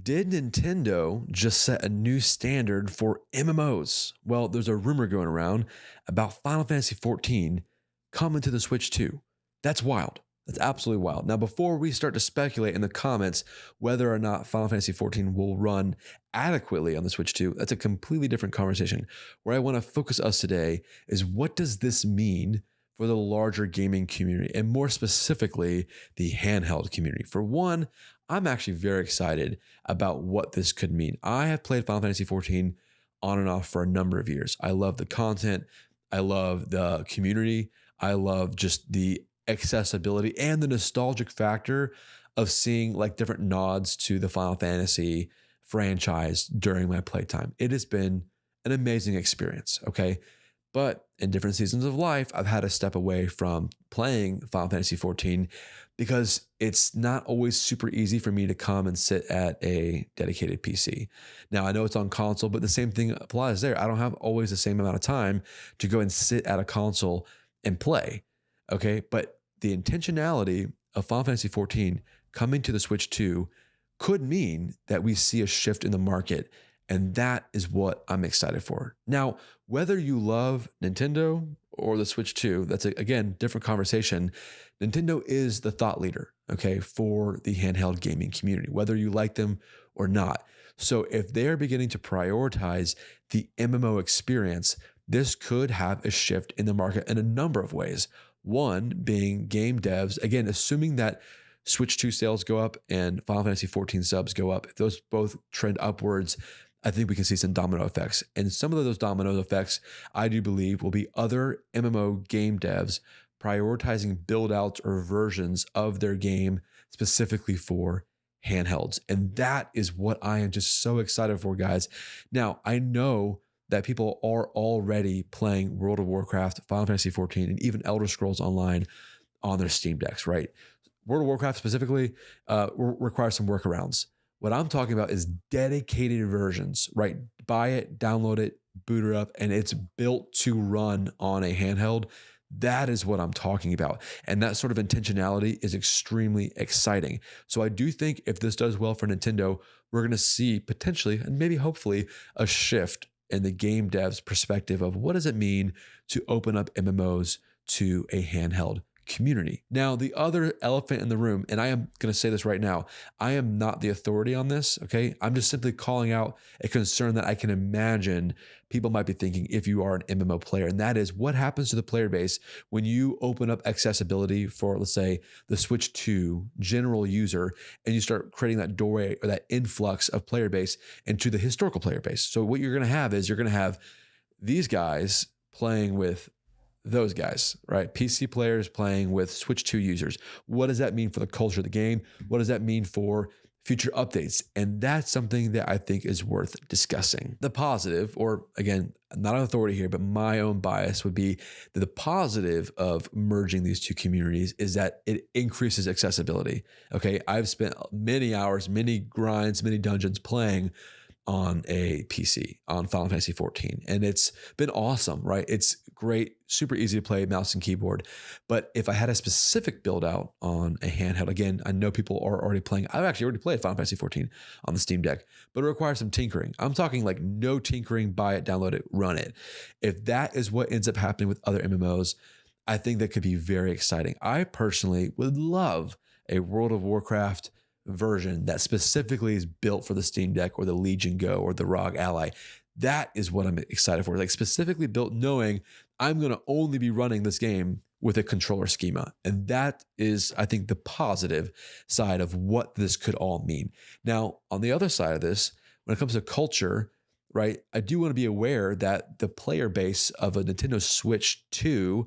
Did Nintendo just set a new standard for MMOs? Well, there's a rumor going around about Final Fantasy XIV coming to the Switch 2. That's wild. That's absolutely wild. Now, before we start to speculate in the comments whether or not Final Fantasy XIV will run adequately on the Switch 2, that's a completely different conversation. Where I want to focus us today is what does this mean for the larger gaming community, and more specifically, the handheld community. For one, I'm actually very excited about what this could mean. I have played Final Fantasy XIV on and off for a number of years. I love the content. I love the community. I love just the accessibility and the nostalgic factor of seeing like different nods to the Final Fantasy franchise during my playtime. It has been an amazing experience, okay? But in different seasons of life, I've had to step away from playing Final Fantasy XIV because it's not always super easy for me to come and sit at a dedicated PC. Now, I know it's on console, but the same thing applies there. I don't have always the same amount of time to go and sit at a console and play, okay? But the intentionality of Final Fantasy XIV coming to the Switch 2 could mean that we see a shift in the market, and that is what I'm excited for. Now, whether you love Nintendo or the Switch 2, that's again, different conversation. Nintendo is the thought leader, okay, for the handheld gaming community, whether you like them or not. So if they're beginning to prioritize the MMO experience, this could have a shift in the market in a number of ways. One being game devs, again, assuming that Switch 2 sales go up and Final Fantasy XIV subs go up, if those both trend upwards, I think we can see some domino effects. And some of those domino effects, I do believe, will be other MMO game devs prioritizing build outs or versions of their game specifically for handhelds. And that is what I am just so excited for, guys. Now, I know that people are already playing World of Warcraft, Final Fantasy XIV, and even Elder Scrolls Online on their Steam Decks, right? World of Warcraft specifically requires some workarounds. What I'm talking about is dedicated versions, right? Buy it, download it, boot it up, and it's built to run on a handheld. That is what I'm talking about. And that sort of intentionality is extremely exciting. So I do think if this does well for Nintendo, we're going to see potentially, and maybe hopefully, a shift in the game devs' perspective of what does it mean to open up MMOs to a handheld community. Now, the other elephant in the room, and I am going to say this right now, I am not the authority on this, okay? I'm just simply calling out a concern that I can imagine people might be thinking if you are an MMO player, and that is what happens to the player base when you open up accessibility for, let's say, the Switch 2 general user, and you start creating that doorway or that influx of player base into the historical player base. So what you're going to have is you're going to have these guys playing with those guys, right? PC players playing with Switch 2 users. What does that mean for the culture of the game? What does that mean for future updates? And that's something that I think is worth discussing. The positive, or again, not an authority here, but my own bias would be that the positive of merging these two communities is that it increases accessibility. Okay. I've spent many hours, many grinds, many dungeons playing on a PC on Final Fantasy XIV. And it's been awesome, right? It's great, super easy to play, mouse and keyboard. But if I had a specific build out on a handheld, again, I know people are already playing. I've actually already played Final Fantasy XIV on the Steam Deck, but it requires some tinkering. I'm talking like no tinkering, buy it, download it, run it. If that is what ends up happening with other MMOs, I think that could be very exciting. I personally would love a World of Warcraft version that specifically is built for the Steam Deck or the Legion Go or the ROG Ally. That is what I'm excited for. Like specifically built knowing I'm going to only be running this game with a controller schema. And that is, I think, the positive side of what this could all mean. Now, on the other side of this, when it comes to culture, right, I do want to be aware that the player base of a Nintendo Switch 2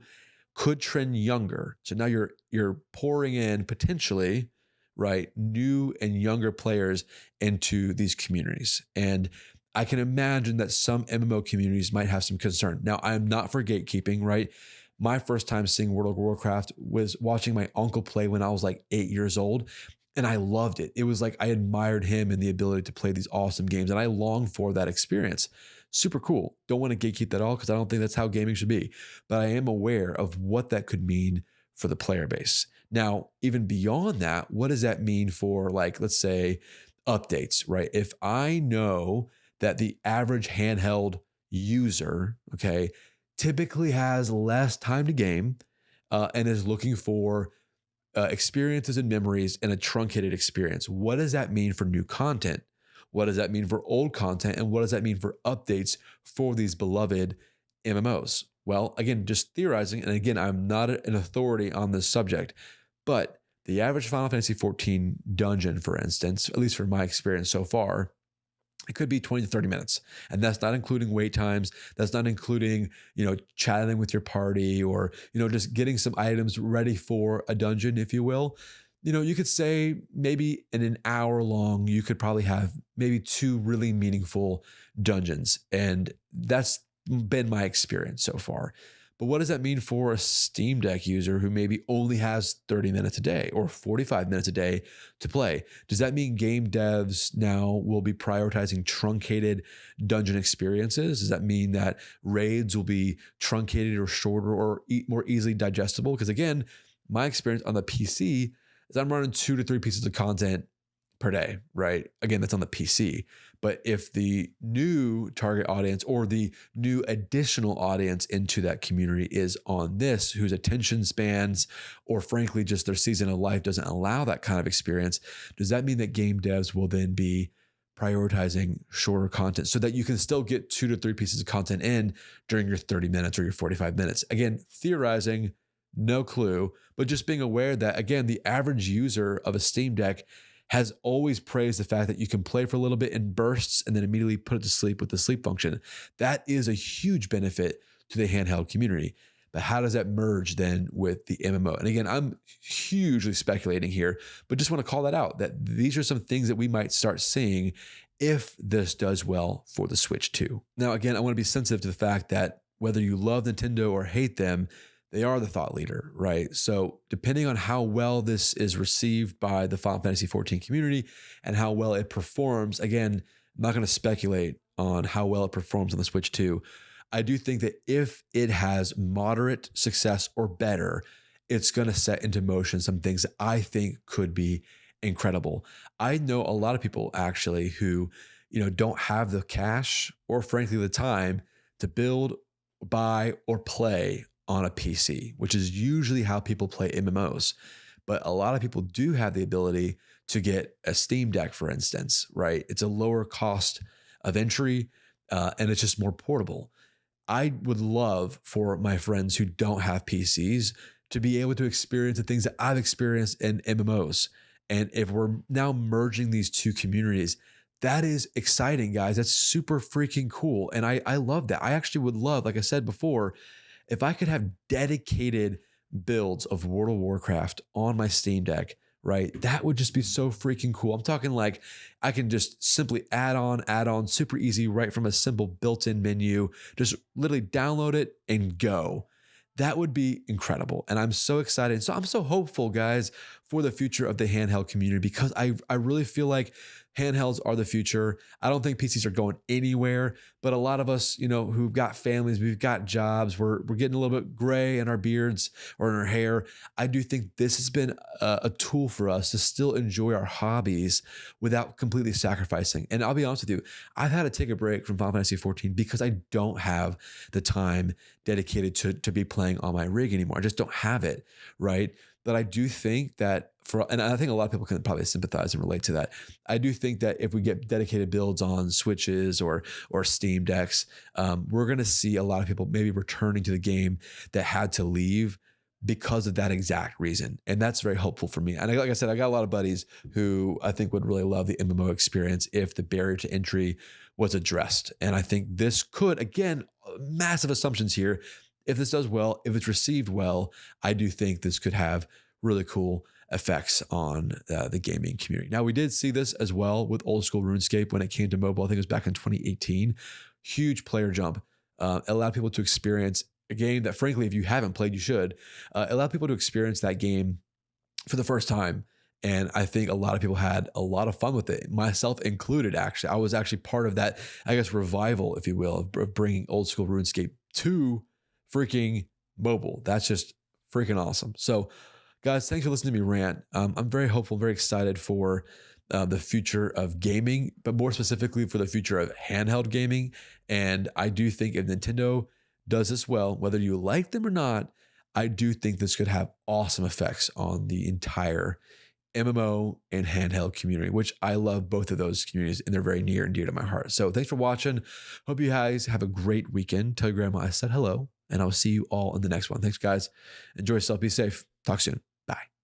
could trend younger. So now you're pouring in potentially, right, new and younger players into these communities. And I can imagine that some MMO communities might have some concern. Now, I am not for gatekeeping, right? My first time seeing World of Warcraft was watching my uncle play when I was like 8 years old, and I loved it. It was like I admired him and the ability to play these awesome games, and I longed for that experience. Super cool. Don't want to gatekeep that all because I don't think that's how gaming should be. But I am aware of what that could mean for the player base. Now, even beyond that, what does that mean for, like, let's say updates, right? If I know that the average handheld user, okay, typically has less time to game and is looking for experiences and memories in a truncated experience. What does that mean for new content? What does that mean for old content? And what does that mean for updates for these beloved MMOs? Well, again, just theorizing. And again, I'm not an authority on this subject, but the average Final Fantasy XIV dungeon, for instance, at least from my experience so far, it could be 20 to 30 minutes. And that's not including wait times. That's not including, chatting with your party or, just getting some items ready for a dungeon, if you will. You could say maybe in an hour long, you could probably have maybe 2 really meaningful dungeons. And that's been my experience so far. But what does that mean for a Steam Deck user who maybe only has 30 minutes a day or 45 minutes a day to play? Does that mean game devs now will be prioritizing truncated dungeon experiences? Does that mean that raids will be truncated or shorter or more easily digestible? Because again, my experience on the PC is I'm running 2 to 3 pieces of content per day, right? Again, that's on the PC. But if the new target audience or the new additional audience into that community is on this, whose attention spans or frankly just their season of life doesn't allow that kind of experience, does that mean that game devs will then be prioritizing shorter content so that you can still get 2 to 3 pieces of content in during your 30 minutes or your 45 minutes? Again, theorizing, no clue, but just being aware that, again, the average user of a Steam Deck has always praised the fact that you can play for a little bit in bursts and then immediately put it to sleep with the sleep function. That is a huge benefit to the handheld community. But how does that merge then with the MMO? And again, I'm hugely speculating here, but just want to call that out, that these are some things that we might start seeing if this does well for the Switch 2. Now, again, I want to be sensitive to the fact that whether you love Nintendo or hate them, they are the thought leader, right? So depending on how well this is received by the Final Fantasy XIV community and how well it performs, again, I'm not going to speculate on how well it performs on the Switch 2. I do think that if it has moderate success or better, it's going to set into motion some things that I think could be incredible. I know a lot of people actually who, don't have the cash or frankly the time to build, buy, or play on a PC, which is usually how people play MMOs. But a lot of people do have the ability to get a Steam Deck, for instance, right? It's a lower cost of entry and it's just more portable. I would love for my friends who don't have PCs to be able to experience the things that I've experienced in MMOs. And if we're now merging these two communities, that is exciting, guys. That's super freaking cool. And I love that. I actually would love, like I said before, if I could have dedicated builds of World of Warcraft on my Steam Deck, right? That would just be so freaking cool. I'm talking like I can just simply add on, super easy, right from a simple built-in menu, just literally download it and go. That would be incredible. And I'm so excited. So I'm so hopeful, guys, for the future of the handheld community because I really feel like handhelds are the future. I don't think PCs are going anywhere, but a lot of us, who've got families, we've got jobs, we're getting a little bit gray in our beards or in our hair. I do think this has been a tool for us to still enjoy our hobbies without completely sacrificing. And I'll be honest with you, I've had to take a break from Final Fantasy XIV because I don't have the time dedicated to be playing on my rig anymore. I just don't have it, right? But I do think that and I think a lot of people can probably sympathize and relate to that. I do think that if we get dedicated builds on Switches or Steam Decks, we're going to see a lot of people maybe returning to the game that had to leave because of that exact reason. And that's very helpful for me. And like I said, I got a lot of buddies who I think would really love the MMO experience if the barrier to entry was addressed. And I think this could, again, massive assumptions here. If this does well, if it's received well, I do think this could have really cool effects on the gaming community. Now, we did see this as well with old school RuneScape when it came to mobile. I think it was back in 2018. Huge player jump. Allowed people to experience a game that, frankly, if you haven't played, you should. Allow people to experience that game for the first time. And I think a lot of people had a lot of fun with it, myself included, actually. I was actually part of that, I guess, revival, if you will, of bringing old school RuneScape to freaking mobile. That's just freaking awesome. So, guys, thanks for listening to me rant. I'm very hopeful, very excited for the future of gaming, but more specifically for the future of handheld gaming. And I do think if Nintendo does this well, whether you like them or not, I do think this could have awesome effects on the entire MMO and handheld community, which I love both of those communities and they're very near and dear to my heart. So thanks for watching. Hope you guys have a great weekend. Tell your grandma I said hello, and I'll see you all in the next one. Thanks, guys. Enjoy yourself. Be safe. Talk soon. Bye.